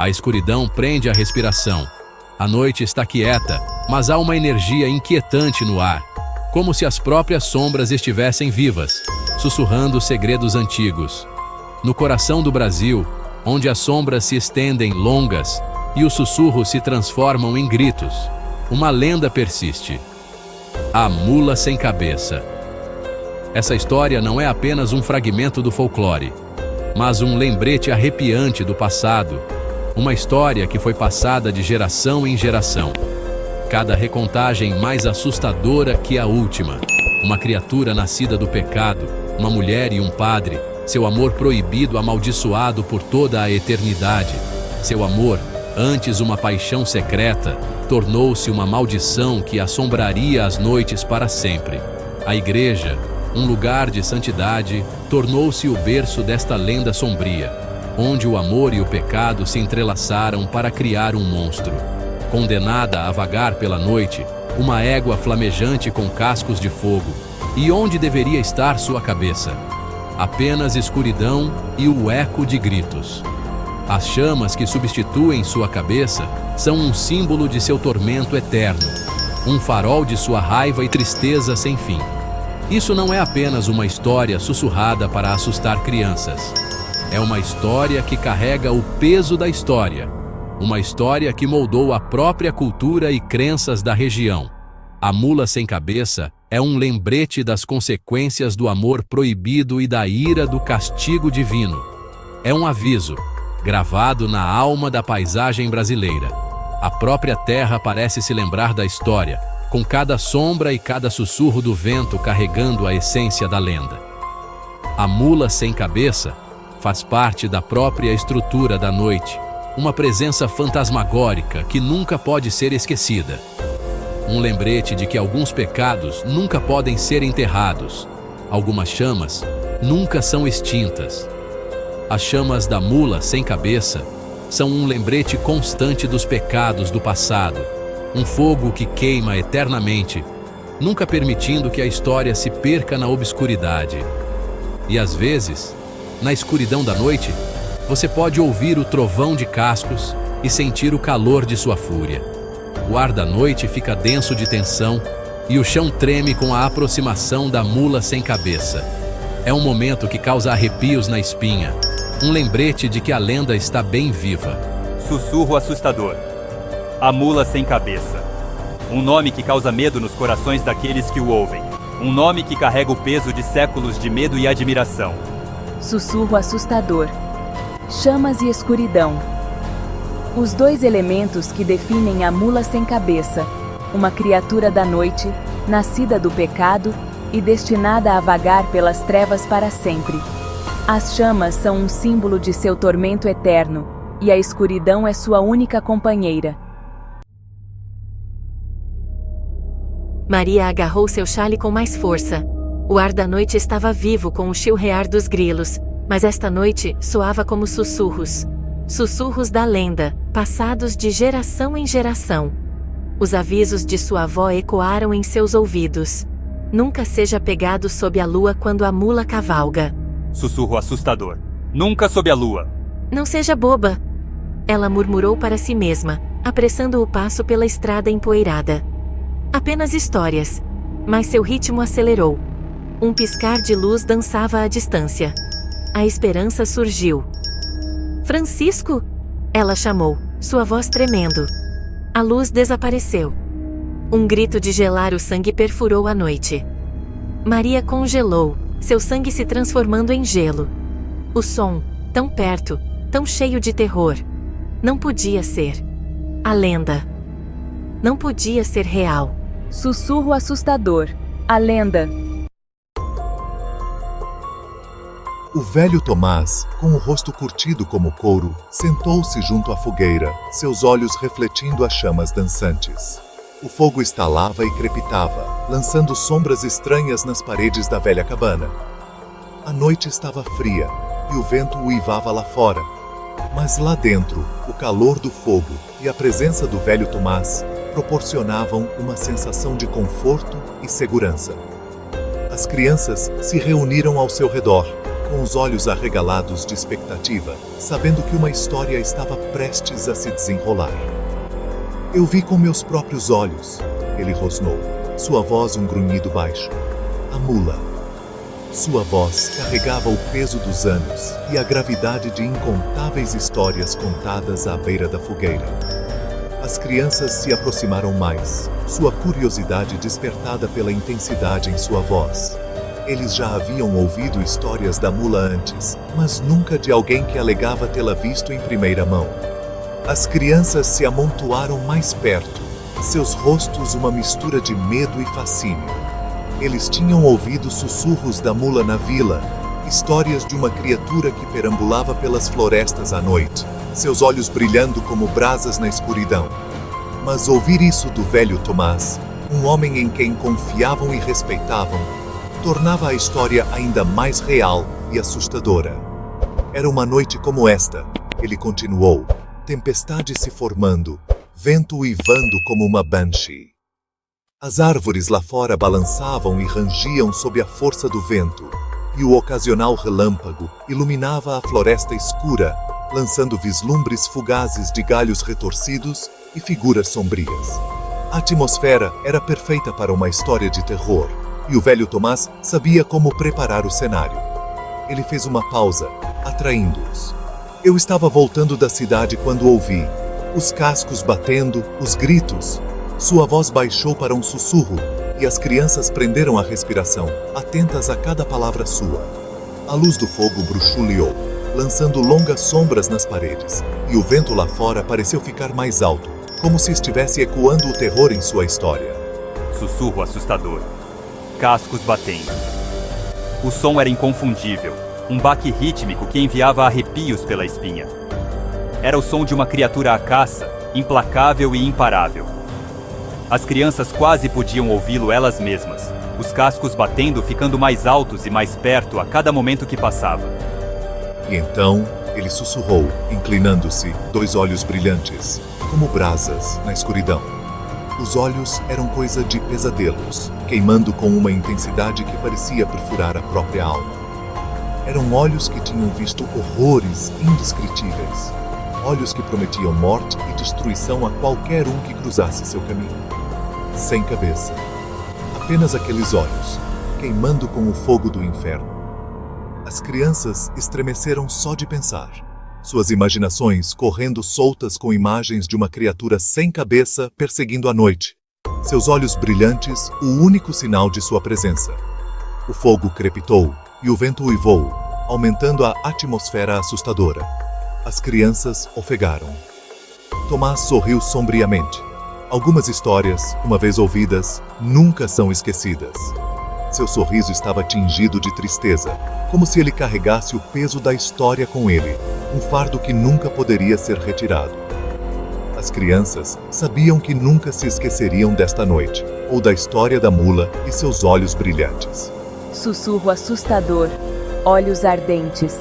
A escuridão prende a respiração. A noite está quieta, mas há uma energia inquietante no ar, como se as próprias sombras estivessem vivas, sussurrando segredos antigos. No coração do Brasil, onde as sombras se estendem longas e os sussurros se transformam em gritos, uma lenda persiste. A mula sem cabeça. Essa história não é apenas um fragmento do folclore, mas um lembrete arrepiante do passado, uma história que foi passada de geração em geração. Cada recontagem mais assustadora que a última. Uma criatura nascida do pecado, uma mulher e um padre, seu amor proibido amaldiçoado por toda a eternidade. Seu amor, antes uma paixão secreta, tornou-se uma maldição que assombraria as noites para sempre. A igreja, um lugar de santidade, tornou-se o berço desta lenda sombria, onde o amor e o pecado se entrelaçaram para criar um monstro. Condenada a vagar pela noite, uma égua flamejante com cascos de fogo. E onde deveria estar sua cabeça? Apenas escuridão e o eco de gritos. As chamas que substituem sua cabeça são um símbolo de seu tormento eterno, um farol de sua raiva e tristeza sem fim. Isso não é apenas uma história sussurrada para assustar crianças. É uma história que carrega o peso da história. Uma história que moldou a própria cultura e crenças da região. A mula sem cabeça é um lembrete das consequências do amor proibido e da ira do castigo divino. É um aviso, gravado na alma da paisagem brasileira. A própria terra parece se lembrar da história, com cada sombra e cada sussurro do vento carregando a essência da lenda. A mula sem cabeça faz parte da própria estrutura da noite, uma presença fantasmagórica que nunca pode ser esquecida. Um lembrete de que alguns pecados nunca podem ser enterrados, algumas chamas nunca são extintas. As chamas da mula sem cabeça são um lembrete constante dos pecados do passado, um fogo que queima eternamente, nunca permitindo que a história se perca na obscuridade. E às vezes, na escuridão da noite, você pode ouvir o trovão de cascos e sentir o calor de sua fúria. O ar da noite fica denso de tensão e o chão treme com a aproximação da mula sem cabeça. É um momento que causa arrepios na espinha, um lembrete de que a lenda está bem viva. Sussurro assustador. A mula sem cabeça. Um nome que causa medo nos corações daqueles que o ouvem. Um nome que carrega o peso de séculos de medo e admiração. Sussurro assustador. Chamas e escuridão. Os dois elementos que definem a mula sem cabeça. Uma criatura da noite, nascida do pecado e destinada a vagar pelas trevas para sempre. As chamas são um símbolo de seu tormento eterno, e a escuridão é sua única companheira. Maria agarrou seu chale com mais força. O ar da noite estava vivo com o chilrear dos grilos, mas esta noite soava como sussurros. Sussurros da lenda, passados de geração em geração. Os avisos de sua avó ecoaram em seus ouvidos. Nunca seja pegado sob a lua quando a mula cavalga. Sussurro assustador. Nunca sob a lua. Não seja boba. Ela murmurou para si mesma, apressando o passo pela estrada empoeirada. Apenas histórias. Mas seu ritmo acelerou. Um piscar de luz dançava à distância. A esperança surgiu. Francisco? Ela chamou, sua voz tremendo. A luz desapareceu. Um grito de gelar o sangue perfurou a noite. Maria congelou, seu sangue se transformando em gelo. O som, tão perto, tão cheio de terror. Não podia ser. A lenda. Não podia ser real. Sussurro assustador. A lenda. O velho Tomás, com o rosto curtido como couro, sentou-se junto à fogueira, seus olhos refletindo as chamas dançantes. O fogo estalava e crepitava, lançando sombras estranhas nas paredes da velha cabana. A noite estava fria, e o vento uivava lá fora. Mas lá dentro, o calor do fogo e a presença do velho Tomás proporcionavam uma sensação de conforto e segurança. As crianças se reuniram ao seu redor, com os olhos arregalados de expectativa, sabendo que uma história estava prestes a se desenrolar. Eu vi com meus próprios olhos, ele rosnou, sua voz um grunhido baixo. A mula. Sua voz carregava o peso dos anos e a gravidade de incontáveis histórias contadas à beira da fogueira. As crianças se aproximaram mais, sua curiosidade despertada pela intensidade em sua voz. Eles já haviam ouvido histórias da mula antes, mas nunca de alguém que alegava tê-la visto em primeira mão. As crianças se amontoaram mais perto, seus rostos uma mistura de medo e fascínio. Eles tinham ouvido sussurros da mula na vila, histórias de uma criatura que perambulava pelas florestas à noite, seus olhos brilhando como brasas na escuridão. Mas ouvir isso do velho Tomás, um homem em quem confiavam e respeitavam, tornava a história ainda mais real e assustadora. Era uma noite como esta, ele continuou, tempestade se formando, vento uivando como uma banshee. As árvores lá fora balançavam e rangiam sob a força do vento, e o ocasional relâmpago iluminava a floresta escura, lançando vislumbres fugazes de galhos retorcidos e figuras sombrias. A atmosfera era perfeita para uma história de terror, e o velho Tomás sabia como preparar o cenário. Ele fez uma pausa, atraindo-os. Eu estava voltando da cidade quando ouvi, os cascos batendo, os gritos. Sua voz baixou para um sussurro, e as crianças prenderam a respiração, atentas a cada palavra sua. A luz do fogo bruxuleou, lançando longas sombras nas paredes, e o vento lá fora pareceu ficar mais alto, como se estivesse ecoando o terror em sua história. Sussurro assustador. Cascos batendo. O som era inconfundível, um baque rítmico que enviava arrepios pela espinha. Era o som de uma criatura à caça, implacável e imparável. As crianças quase podiam ouvi-lo elas mesmas, os cascos batendo ficando mais altos e mais perto a cada momento que passava. E então, ele sussurrou, inclinando-se, dois olhos brilhantes, como brasas na escuridão. Os olhos eram coisa de pesadelos, queimando com uma intensidade que parecia perfurar a própria alma. Eram olhos que tinham visto horrores indescritíveis, olhos que prometiam morte e destruição a qualquer um que cruzasse seu caminho. Sem cabeça. Apenas aqueles olhos, queimando com o fogo do inferno. As crianças estremeceram só de pensar, suas imaginações correndo soltas com imagens de uma criatura sem cabeça perseguindo a noite. Seus olhos brilhantes, o único sinal de sua presença. O fogo crepitou e o vento uivou, aumentando a atmosfera assustadora. As crianças ofegaram. Tomás sorriu sombriamente. Algumas histórias, uma vez ouvidas, nunca são esquecidas. Seu sorriso estava tingido de tristeza, como se ele carregasse o peso da história com ele, um fardo que nunca poderia ser retirado. As crianças sabiam que nunca se esqueceriam desta noite, ou da história da mula e seus olhos brilhantes. Sussurro assustador, olhos ardentes.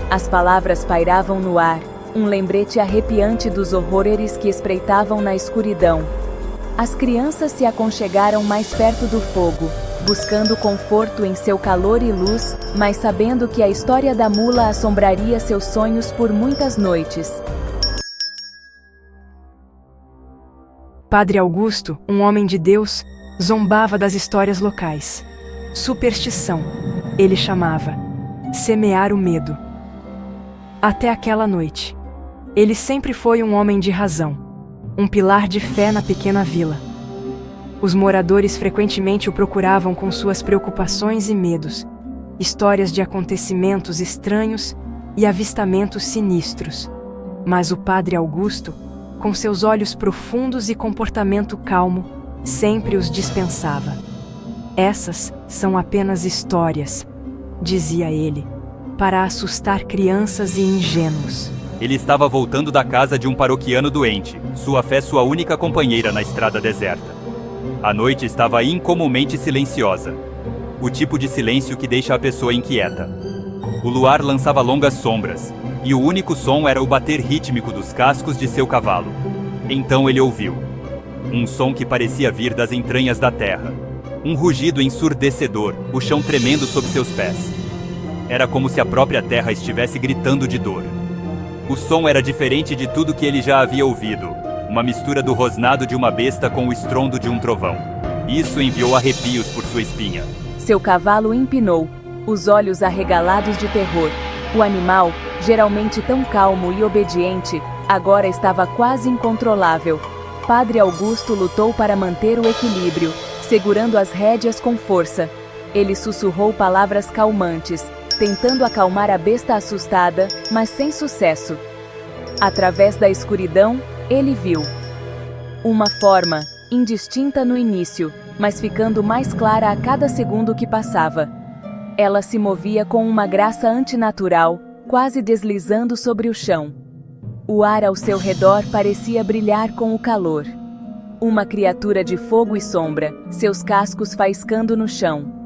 As palavras pairavam no ar, um lembrete arrepiante dos horrores que espreitavam na escuridão. As crianças se aconchegaram mais perto do fogo, buscando conforto em seu calor e luz, mas sabendo que a história da mula assombraria seus sonhos por muitas noites. Padre Augusto, um homem de Deus, zombava das histórias locais. Superstição, ele chamava. Semear o medo. Até aquela noite. Ele sempre foi um homem de razão, um pilar de fé na pequena vila. Os moradores frequentemente o procuravam com suas preocupações e medos, histórias de acontecimentos estranhos e avistamentos sinistros. Mas o Padre Augusto, com seus olhos profundos e comportamento calmo, sempre os dispensava. Essas são apenas histórias, dizia ele, para assustar crianças e ingênuos. Ele estava voltando da casa de um paroquiano doente, sua fé sua única companheira na estrada deserta. A noite estava incomumente silenciosa, o tipo de silêncio que deixa a pessoa inquieta. O luar lançava longas sombras, e o único som era o bater rítmico dos cascos de seu cavalo. Então ele ouviu um som que parecia vir das entranhas da terra, um rugido ensurdecedor, o chão tremendo sob seus pés. Era como se a própria terra estivesse gritando de dor. O som era diferente de tudo que ele já havia ouvido. Uma mistura do rosnado de uma besta com o estrondo de um trovão. Isso enviou arrepios por sua espinha. Seu cavalo empinou, os olhos arregalados de terror. O animal, geralmente tão calmo e obediente, agora estava quase incontrolável. Padre Augusto lutou para manter o equilíbrio, segurando as rédeas com força. Ele sussurrou palavras calmantes, tentando acalmar a besta assustada, mas sem sucesso. Através da escuridão, ele viu uma forma, indistinta no início, mas ficando mais clara a cada segundo que passava. Ela se movia com uma graça antinatural, quase deslizando sobre o chão. O ar ao seu redor parecia brilhar com o calor. Uma criatura de fogo e sombra, seus cascos faiscando no chão.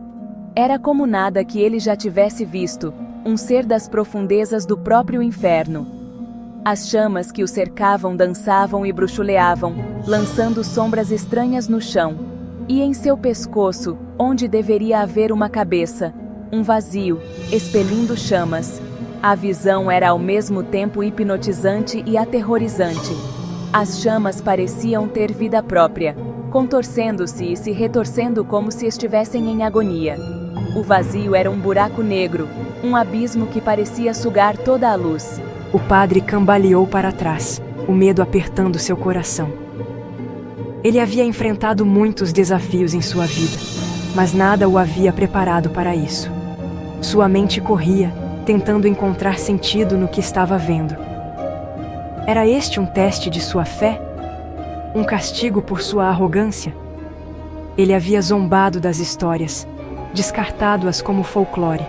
Era como nada que ele já tivesse visto, um ser das profundezas do próprio inferno. As chamas que o cercavam dançavam e bruxuleavam, lançando sombras estranhas no chão. E em seu pescoço, onde deveria haver uma cabeça, um vazio, expelindo chamas. A visão era ao mesmo tempo hipnotizante e aterrorizante. As chamas pareciam ter vida própria, contorcendo-se e se retorcendo como se estivessem em agonia. O vazio era um buraco negro, um abismo que parecia sugar toda a luz. O padre cambaleou para trás, o medo apertando seu coração. Ele havia enfrentado muitos desafios em sua vida, mas nada o havia preparado para isso. Sua mente corria, tentando encontrar sentido no que estava vendo. Era este um teste de sua fé? Um castigo por sua arrogância? Ele havia zombado das histórias, descartado-as como folclore.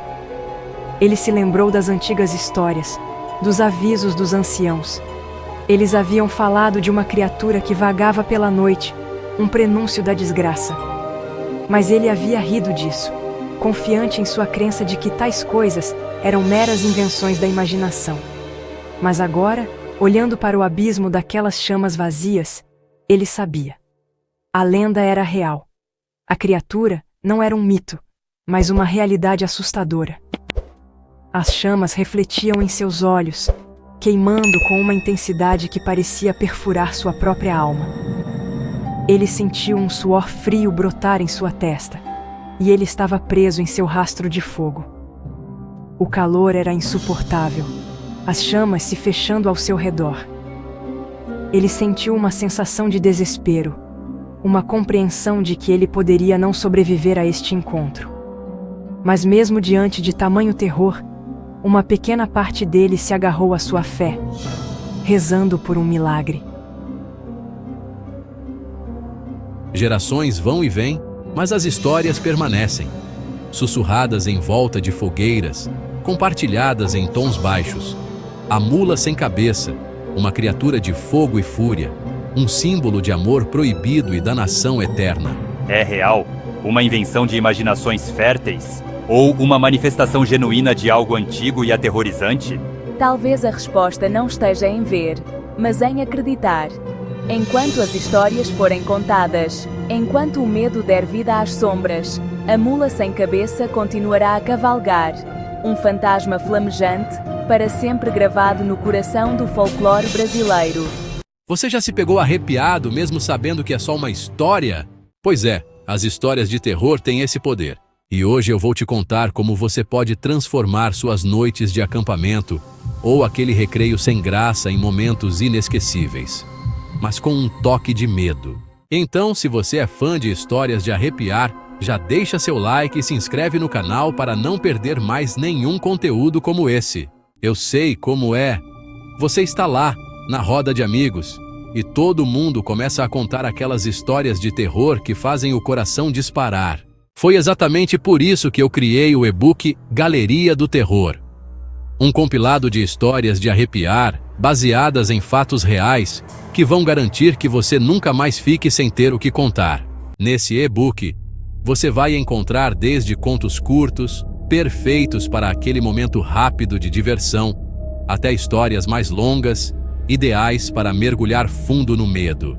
Ele se lembrou das antigas histórias, dos avisos dos anciãos. Eles haviam falado de uma criatura que vagava pela noite, um prenúncio da desgraça. Mas ele havia rido disso, confiante em sua crença de que tais coisas eram meras invenções da imaginação. Mas agora, olhando para o abismo daquelas chamas vazias, ele sabia. A lenda era real. A criatura não era um mito, mas uma realidade assustadora. As chamas refletiam em seus olhos, queimando com uma intensidade que parecia perfurar sua própria alma. Ele sentiu um suor frio brotar em sua testa, e ele estava preso em seu rastro de fogo. O calor era insuportável, as chamas se fechando ao seu redor. Ele sentiu uma sensação de desespero, uma compreensão de que ele poderia não sobreviver a este encontro. Mas mesmo diante de tamanho terror, uma pequena parte dele se agarrou à sua fé, rezando por um milagre. Gerações vão e vêm, mas as histórias permanecem, sussurradas em volta de fogueiras, compartilhadas em tons baixos. A mula sem cabeça, uma criatura de fogo e fúria, um símbolo de amor proibido e da nação eterna. É real? Uma invenção de imaginações férteis? Ou uma manifestação genuína de algo antigo e aterrorizante? Talvez a resposta não esteja em ver, mas em acreditar. Enquanto as histórias forem contadas, enquanto o medo der vida às sombras, a mula sem cabeça continuará a cavalgar, um fantasma flamejante, para sempre gravado no coração do folclore brasileiro. Você já se pegou arrepiado mesmo sabendo que é só uma história? Pois é, as histórias de terror têm esse poder. E hoje eu vou te contar como você pode transformar suas noites de acampamento ou aquele recreio sem graça em momentos inesquecíveis, mas com um toque de medo. Então, se você é fã de histórias de arrepiar, já deixa seu like e se inscreve no canal para não perder mais nenhum conteúdo como esse. Eu sei como é. Você está lá, na roda de amigos, e todo mundo começa a contar aquelas histórias de terror que fazem o coração disparar. Foi exatamente por isso que eu criei o e-book Galeria do Terror. Um compilado de histórias de arrepiar, baseadas em fatos reais, que vão garantir que você nunca mais fique sem ter o que contar. Nesse e-book, você vai encontrar desde contos curtos, perfeitos para aquele momento rápido de diversão, até histórias mais longas, ideais para mergulhar fundo no medo.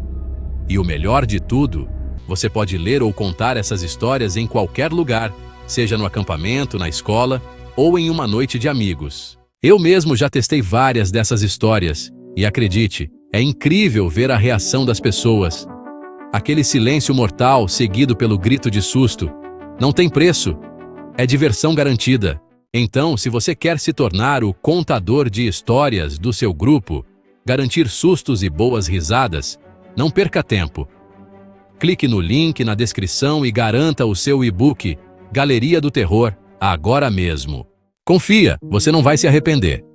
E o melhor de tudo, você pode ler ou contar essas histórias em qualquer lugar, seja no acampamento, na escola ou em uma noite de amigos. Eu mesmo já testei várias dessas histórias, e acredite, é incrível ver a reação das pessoas. Aquele silêncio mortal seguido pelo grito de susto. Não tem preço. É diversão garantida. Então, se você quer se tornar o contador de histórias do seu grupo, garantir sustos e boas risadas, não perca tempo. Clique no link na descrição e garanta o seu e-book Galeria do Terror agora mesmo. Confia, você não vai se arrepender.